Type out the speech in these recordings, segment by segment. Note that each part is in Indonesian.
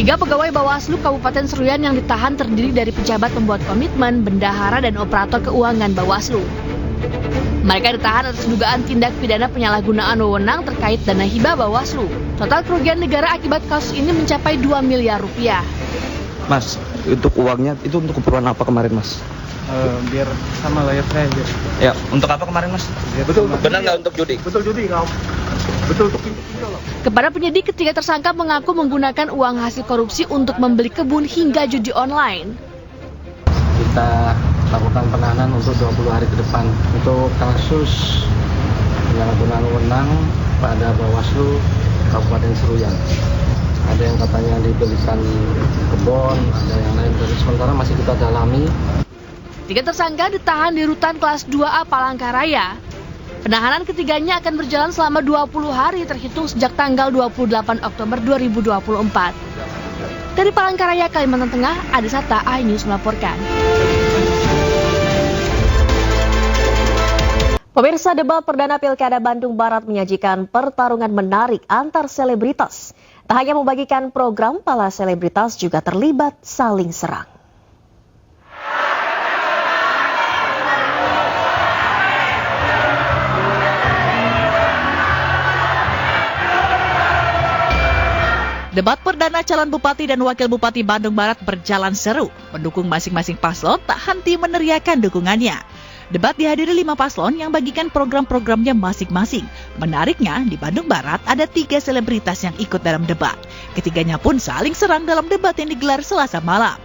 Tiga pegawai Bawaslu Kabupaten Seruyan yang ditahan terdiri dari pejabat pembuat komitmen, bendahara, dan operator keuangan Bawaslu. Mereka ditahan atas dugaan tindak pidana penyalahgunaan wewenang terkait dana hibah Bawaslu. Total kerugian negara akibat kasus ini mencapai 2 miliar rupiah. Mas, untuk uangnya itu untuk keperluan apa kemarin, Mas? Biar sama layar saya aja. Ya, untuk apa kemarin, Mas? Ya, betul, benar nggak untuk judi? Betul judi, nggak. Betul untuk itu. Kepada penyidik, ketiga tersangka mengaku menggunakan uang hasil korupsi untuk membeli kebun hingga judi online. Kita lakukan penahanan untuk 20 hari ke depan untuk kasus penyalahgunaan wewenang pada Bawaslu Kabupaten Seruyan. Ada yang katanya dibelikan kebun, ada yang lain, dari sementara masih kita dalami. Tiga tersangka ditahan di Rutan Kelas 2A Palangkaraya. Penahanan ketiganya akan berjalan selama 20 hari terhitung sejak tanggal 28 Oktober 2024. Dari Palangkaraya, Kalimantan Tengah, Adisata, iNews melaporkan. Pemirsa, debat perdana Pilkada Bandung Barat menyajikan pertarungan menarik antar selebritas. Tak hanya membagikan program, para selebritas juga terlibat saling serang. Debat perdana calon bupati dan wakil bupati Bandung Barat berjalan seru. Pendukung masing-masing paslon tak henti meneriakan dukungannya. Debat dihadiri 5 paslon yang bagikan program-programnya masing-masing. Menariknya, di Bandung Barat ada 3 selebritas yang ikut dalam debat. Ketiganya pun saling serang dalam debat yang digelar Selasa malam.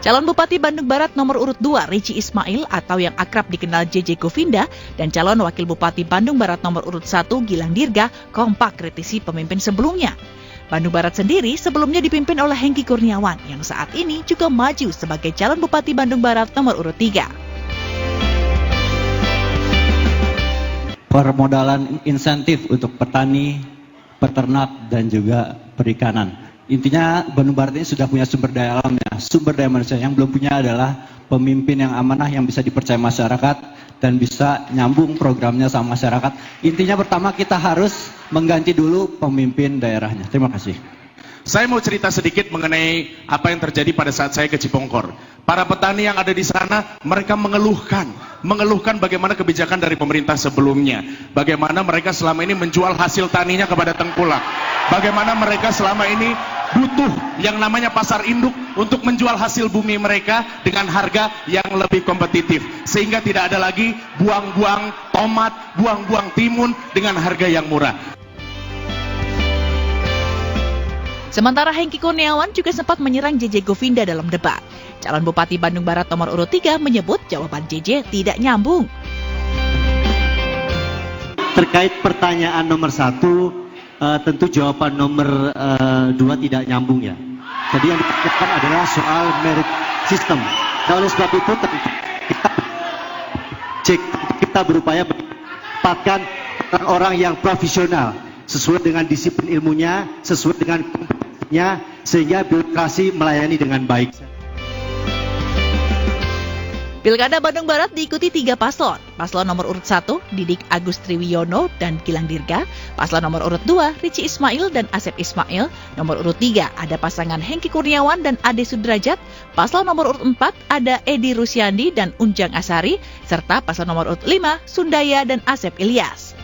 Calon Bupati Bandung Barat nomor urut 2 Richie Ismail atau yang akrab dikenal JJ Govinda dan calon Wakil Bupati Bandung Barat nomor urut 1 Gilang Dirga kompak kritisi pemimpin sebelumnya. Bandung Barat sendiri sebelumnya dipimpin oleh Hengki Kurniawan yang saat ini juga maju sebagai calon Bupati Bandung Barat nomor urut 3. Permodalan insentif untuk petani, peternak, dan juga perikanan. Intinya Bandung Barat ini sudah punya sumber daya alamnya. Sumber daya manusia yang belum punya adalah pemimpin yang amanah yang bisa dipercaya masyarakat dan bisa nyambung programnya sama masyarakat. Intinya pertama kita harus mengganti dulu pemimpin daerahnya. Terima kasih. Saya mau cerita sedikit mengenai apa yang terjadi pada saat saya ke Cipongkor. Para petani yang ada di sana, mereka mengeluhkan bagaimana kebijakan dari pemerintah sebelumnya. Bagaimana mereka selama ini menjual hasil taninya kepada tengkulak. Bagaimana mereka selama ini butuh yang namanya pasar induk untuk menjual hasil bumi mereka dengan harga yang lebih kompetitif. Sehingga tidak ada lagi buang-buang tomat, buang-buang timun dengan harga yang murah. Sementara Hengki Kurniawan juga sempat menyerang JJ Govinda dalam debat. Calon Bupati Bandung Barat nomor urut 3 menyebut jawaban JJ tidak nyambung. Terkait pertanyaan nomor 1, tentu jawaban nomor 2 tidak nyambung ya. Jadi yang ditanyakan adalah soal merit system. Nah, oleh sebab itu kita berupaya mendapatkan orang yang profesional sesuai dengan disiplin ilmunya, sesuai dengan kompetensinya, sehingga birokrasi melayani dengan baik. Pilkada Bandung Barat diikuti 3 paslon. Paslon nomor urut 1, Didik Agus Triwiyono dan Gilang Dirga. Paslon nomor urut 2, Richie Ismail dan Asep Ismail. Nomor urut 3, ada pasangan Hengki Kurniawan dan Ade Sudrajat. Paslon nomor urut 4, ada Edi Rusyandi dan Unjang Asari. Serta paslon nomor urut 5, Sundaya dan Asep Ilyas.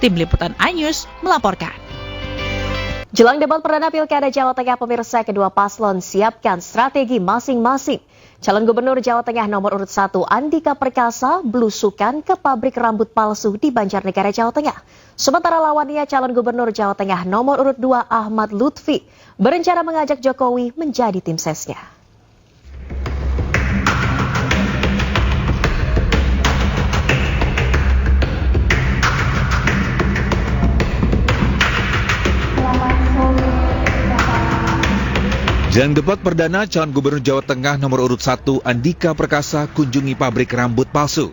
Tim Liputan iNews melaporkan. Jelang debat perdana Pilkada Jawa Tengah, pemirsa, kedua paslon siapkan strategi masing-masing. Calon Gubernur Jawa Tengah nomor urut 1 Andika Perkasa belusukan ke pabrik rambut palsu di Banjarnegara, Jawa Tengah. Sementara lawannya calon Gubernur Jawa Tengah nomor urut 2 Ahmad Lutfi berencana mengajak Jokowi menjadi tim sesnya. Jelang debat perdana, calon Gubernur Jawa Tengah nomor urut 1 Andika Perkasa kunjungi pabrik rambut palsu.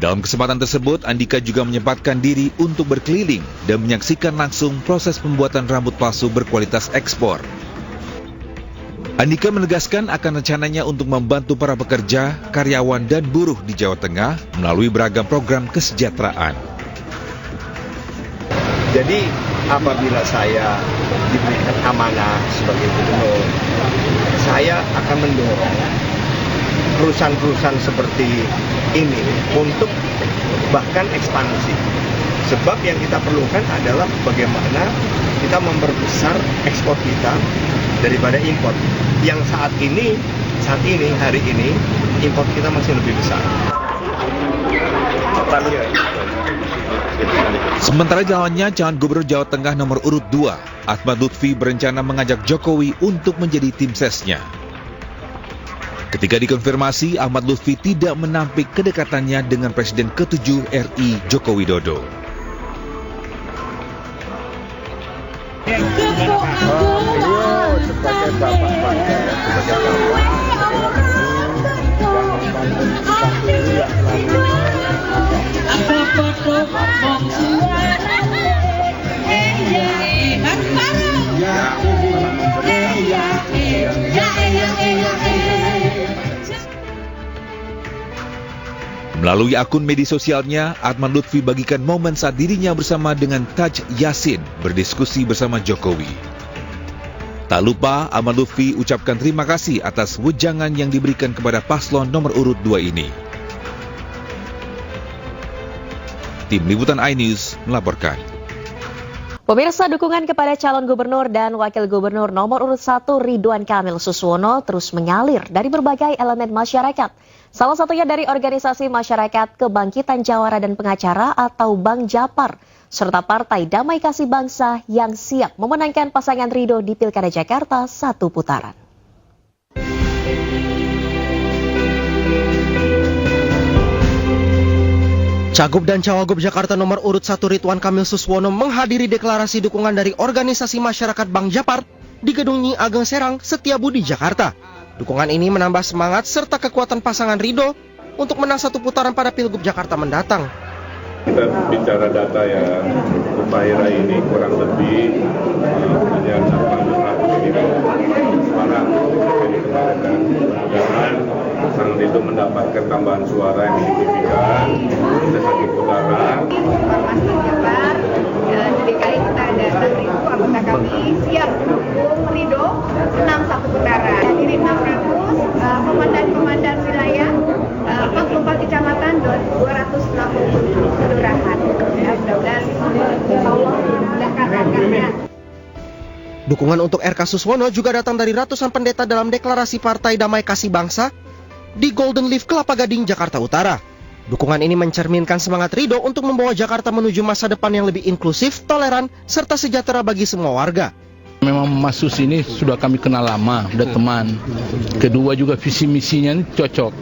Dalam kesempatan tersebut, Andika juga menyempatkan diri untuk berkeliling dan menyaksikan langsung proses pembuatan rambut palsu berkualitas ekspor. Andika menegaskan akan rencananya untuk membantu para pekerja, karyawan, dan buruh di Jawa Tengah melalui beragam program kesejahteraan. Jadi apabila saya diberikan amanah sebagai gubernur, saya akan mendorong perusahaan-perusahaan seperti ini untuk bahkan ekspansi. Sebab yang kita perlukan adalah bagaimana kita memperbesar ekspor kita daripada impor. Yang hari ini impor kita masih lebih besar. Sementara jalannya calon gubernur Jawa Tengah nomor urut 2, Ahmad Lutfi berencana mengajak Jokowi untuk menjadi tim sesnya. Ketika dikonfirmasi, Ahmad Lutfi tidak menampik kedekatannya dengan Presiden ke-7 RI Joko Widodo. Melalui akun media sosialnya, Ahmad Lutfi bagikan momen saat dirinya bersama dengan Taj Yassin berdiskusi bersama Jokowi. Tak lupa, Ahmad Lutfi ucapkan terima kasih atas wejangan yang diberikan kepada paslon nomor urut 2 ini. Tim Liputan iNews melaporkan. Pemirsa, dukungan kepada calon gubernur dan wakil gubernur nomor urut 1 Ridwan Kamil Suswono terus mengalir dari berbagai elemen masyarakat. Salah satunya dari Organisasi Masyarakat Kebangkitan Jawara dan Pengacara atau Bang Japar, serta Partai Damai Kasih Bangsa yang siap memenangkan pasangan Ridho di Pilkada Jakarta 1 putaran. Cagup dan Cawagup Jakarta nomor urut 1 Ridwan Kamil Suswono menghadiri deklarasi dukungan dari Organisasi Masyarakat Bang Japar di Gedung Nyi Ageng Serang, Setiabudi, Jakarta. Dukungan ini menambah semangat serta kekuatan pasangan Ridho untuk menang 1 putaran pada Pilgub Jakarta mendatang. Kita bicara data ya, Upaira ini kurang lebih punya 800 ribu suara dari kemarin, dan mudah-mudahan pasangan Ridho mendapatkan tambahan suara yang signifikan di 1 putaran. Di DKI kita ada 6.000 anggota kami siap mendukung Ridho menang 1 putaran. Jadi 600 komandan wilayah, 44 kecamatan, 260 kelurahan. Ya, mudah-mudahan Allah memudahkan langkahnya. Dukungan untuk RK Suswono juga datang dari ratusan pendeta dalam deklarasi Partai Damai Kasih Bangsa di Golden Leaf Kelapa Gading, Jakarta Utara. Dukungan ini mencerminkan semangat Ridho untuk membawa Jakarta menuju masa depan yang lebih inklusif, toleran, serta sejahtera bagi semua warga. Memang Mas Sus ini sudah kami kenal lama, udah teman. Kedua juga visi misinya ini cocok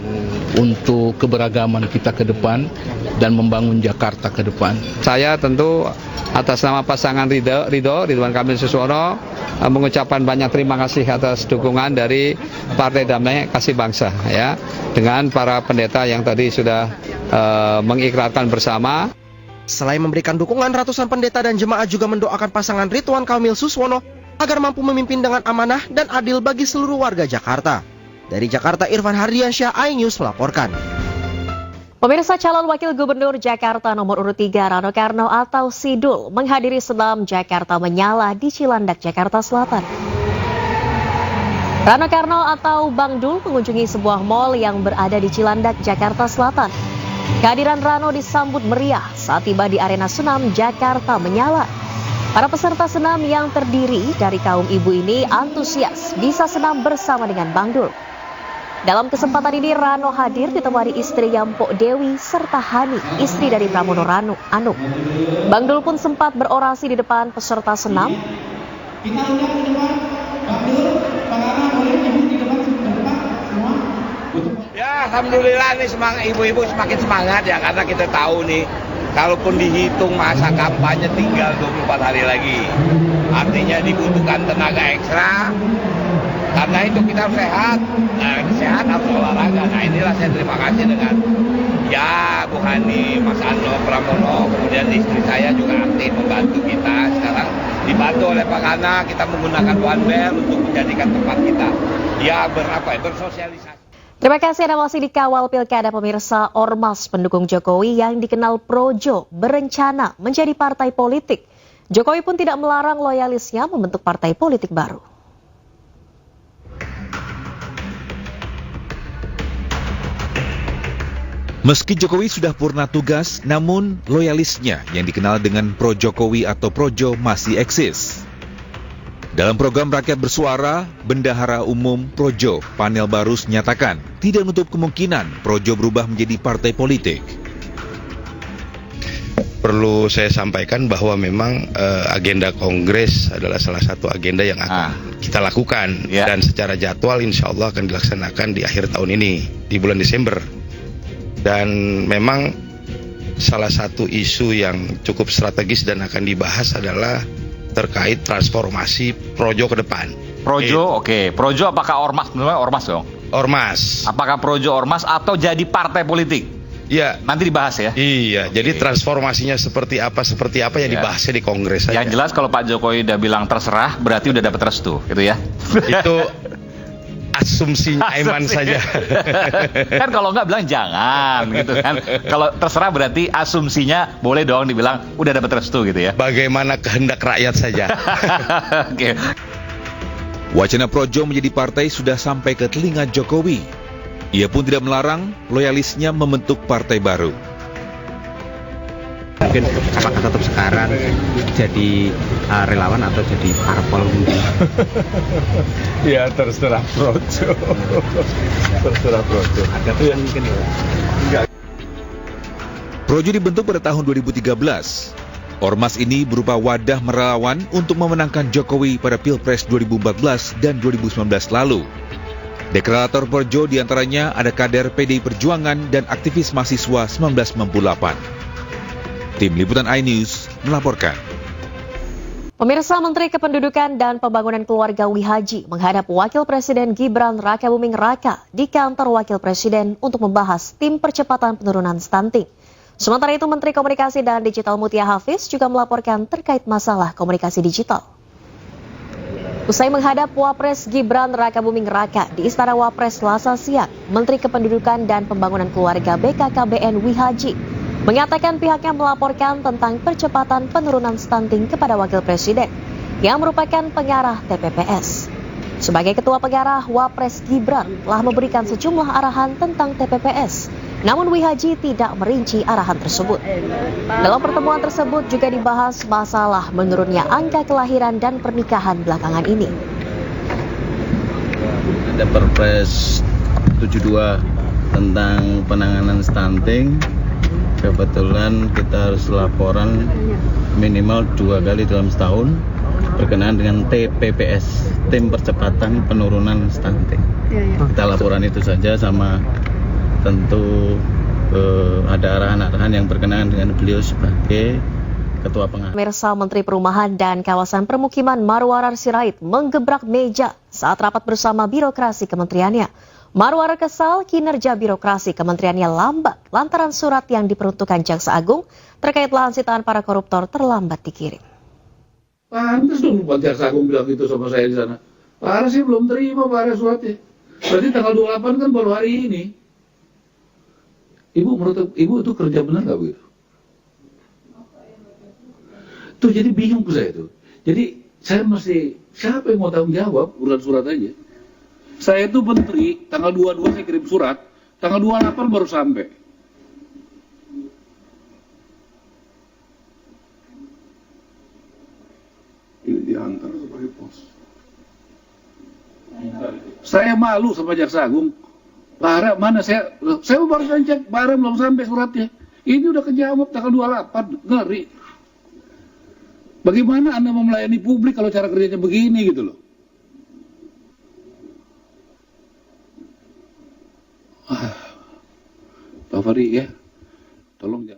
untuk keberagaman kita ke depan dan membangun Jakarta ke depan. Saya tentu atas nama pasangan Ridwan Kamil Suswono mengucapkan banyak terima kasih atas dukungan dari Partai Damai Kasih Bangsa ya, dengan para pendeta yang tadi sudah mengikrarkan bersama. Selain memberikan dukungan, ratusan pendeta dan jemaat juga mendoakan pasangan Ridwan Kamil Suswono agar mampu memimpin dengan amanah dan adil bagi seluruh warga Jakarta. Dari Jakarta, Irfan Hardiansyah, iNews melaporkan. Pemirsa, calon wakil gubernur Jakarta nomor urut 3 Rano Karno atau Sidul menghadiri senam Jakarta Menyala di Cilandak, Jakarta Selatan. Rano Karno atau Bang Dul mengunjungi sebuah mal yang berada di Cilandak, Jakarta Selatan. Kehadiran Rano disambut meriah saat tiba di arena senam Jakarta Menyala. Para peserta senam yang terdiri dari kaum ibu ini antusias bisa senam bersama dengan Bang Dul. Dalam kesempatan ini Rano hadir ditemani istri Yampok Dewi serta Hani, istri dari Pramono Rano Anu. Bang Dul pun sempat berorasi di depan peserta senam. Ya, alhamdulillah nih semangat ibu-ibu semakin semangat ya, karena kita tahu nih kalaupun dihitung masa kampanye tinggal 24 hari lagi. Artinya dibutuhkan tenaga ekstra. Karena itu kita harus sehat. Nah, sehat harus olahraga. Nah, inilah saya terima kasih dengan ya Bu Hani, Mas Ano, Pramono, kemudian istri saya juga aktif membantu kita. Sekarang dibantu oleh Pak Kana, kita menggunakan one bell untuk menjadikan tempat kita ya bersosialisasi. Terima kasih Anda masih dikawal Pilkada. Pemirsa, Ormas pendukung Jokowi yang dikenal Projo berencana menjadi partai politik. Jokowi pun tidak melarang loyalisnya membentuk partai politik baru. Meski Jokowi sudah purna tugas, namun loyalisnya yang dikenal dengan Pro Jokowi atau Projo masih eksis. Dalam program Rakyat Bersuara, Bendahara Umum Projo, Panel Barus nyatakan tidak menutup kemungkinan Projo berubah menjadi partai politik. Perlu saya sampaikan bahwa memang agenda Kongres adalah salah satu agenda yang akan kita lakukan. Dan secara jadwal insya Allah akan dilaksanakan di akhir tahun ini, di bulan Desember. Dan memang salah satu isu yang cukup strategis dan akan dibahas adalah terkait transformasi Projo ke depan. Projo, oke. Projo apakah ormas? Benar ormas dong? Ormas. Apakah Projo ormas atau jadi partai politik? Iya. Nanti dibahas ya? Iya, jadi transformasinya seperti apa yang dibahasnya di Kongres saja. Yang jelas kalau Pak Jokowi udah bilang terserah, berarti udah dapat restu, gitu ya? Itu asumsinya Aiman saja. Kan kalau nggak bilang jangan gitu kan. Kalau terserah berarti asumsinya boleh dong dibilang udah dapat restu gitu ya. Bagaimana kehendak rakyat saja. Oke. Wacana Projo menjadi partai sudah sampai ke telinga Jokowi. Ia pun tidak melarang loyalisnya membentuk partai baru. Mungkin apakah tetap sekarang jadi relawan atau jadi parpol mungkin? Ya terserah Projo. Terserah Projo. Ada tuh yang mungkin enggak. Projo dibentuk pada tahun 2013. Ormas ini berupa wadah relawan untuk memenangkan Jokowi pada Pilpres 2014 dan 2019 lalu. Deklarator Projo diantaranya ada kader PDI Perjuangan dan aktivis mahasiswa 1998. Tim Liputan iNews melaporkan. Pemirsa, Menteri Kependudukan dan Pembangunan Keluarga Wihaji menghadap Wakil Presiden Gibran Rakabuming Raka di kantor Wakil Presiden untuk membahas tim percepatan penurunan stunting. Sementara itu, Menteri Komunikasi dan Digital Mutia Hafiz juga melaporkan terkait masalah komunikasi digital. Usai menghadap Wapres Gibran Rakabuming Raka di Istana Wapres Selasa siang, Menteri Kependudukan dan Pembangunan Keluarga BKKBN Wihaji mengatakan pihaknya melaporkan tentang percepatan penurunan stunting kepada Wakil Presiden yang merupakan pengarah TPPS. Sebagai Ketua Pengarah, Wapres Gibran telah memberikan sejumlah arahan tentang TPPS, namun Wihaji tidak merinci arahan tersebut. Dalam pertemuan tersebut juga dibahas masalah menurunnya angka kelahiran dan pernikahan belakangan ini. Ada Perpres 72 tentang penanganan stunting. Kebetulan kita harus laporan minimal 2 kali dalam setahun berkenaan dengan TPPS, tim percepatan penurunan stunting. Kita laporan itu saja, sama tentu ada arahan-arahan yang berkenaan dengan beliau sebagai Ketua Pengarah. Pemirsa, Menteri Perumahan dan Kawasan Permukiman Marwarar Sirait menggebrak meja saat rapat bersama birokrasi kementeriannya. Marwarar kesal kinerja birokrasi kementeriannya lambat lantaran surat yang diperuntukkan Jaksa Agung terkait lahan sitaan para koruptor terlambat dikirim. Pantes dong Pak Jaksa Agung bilang gitu sama saya di sana. Pak Ara sih belum terima Pak Ara suratnya. Berarti tanggal 28 kan baru hari ini. Ibu menurut Ibu itu kerja benar nggak begitu? Tuh jadi bingung saya tuh. Jadi saya mesti, siapa yang mau tanggung jawab urusan surat aja. Saya itu menteri, tanggal 22 saya kirim surat, tanggal 28 baru sampai. Ini diantar sebagai pos. Saya malu sama Jaksa Agung. Pak Ara, mana saya baru cek, Pak Ara belum sampai suratnya. Ini udah kejawab tanggal 28, ngeri. Bagaimana Anda mau melayani publik kalau cara kerjanya begini gitu loh. Pak Fahri ya, tolong jangan.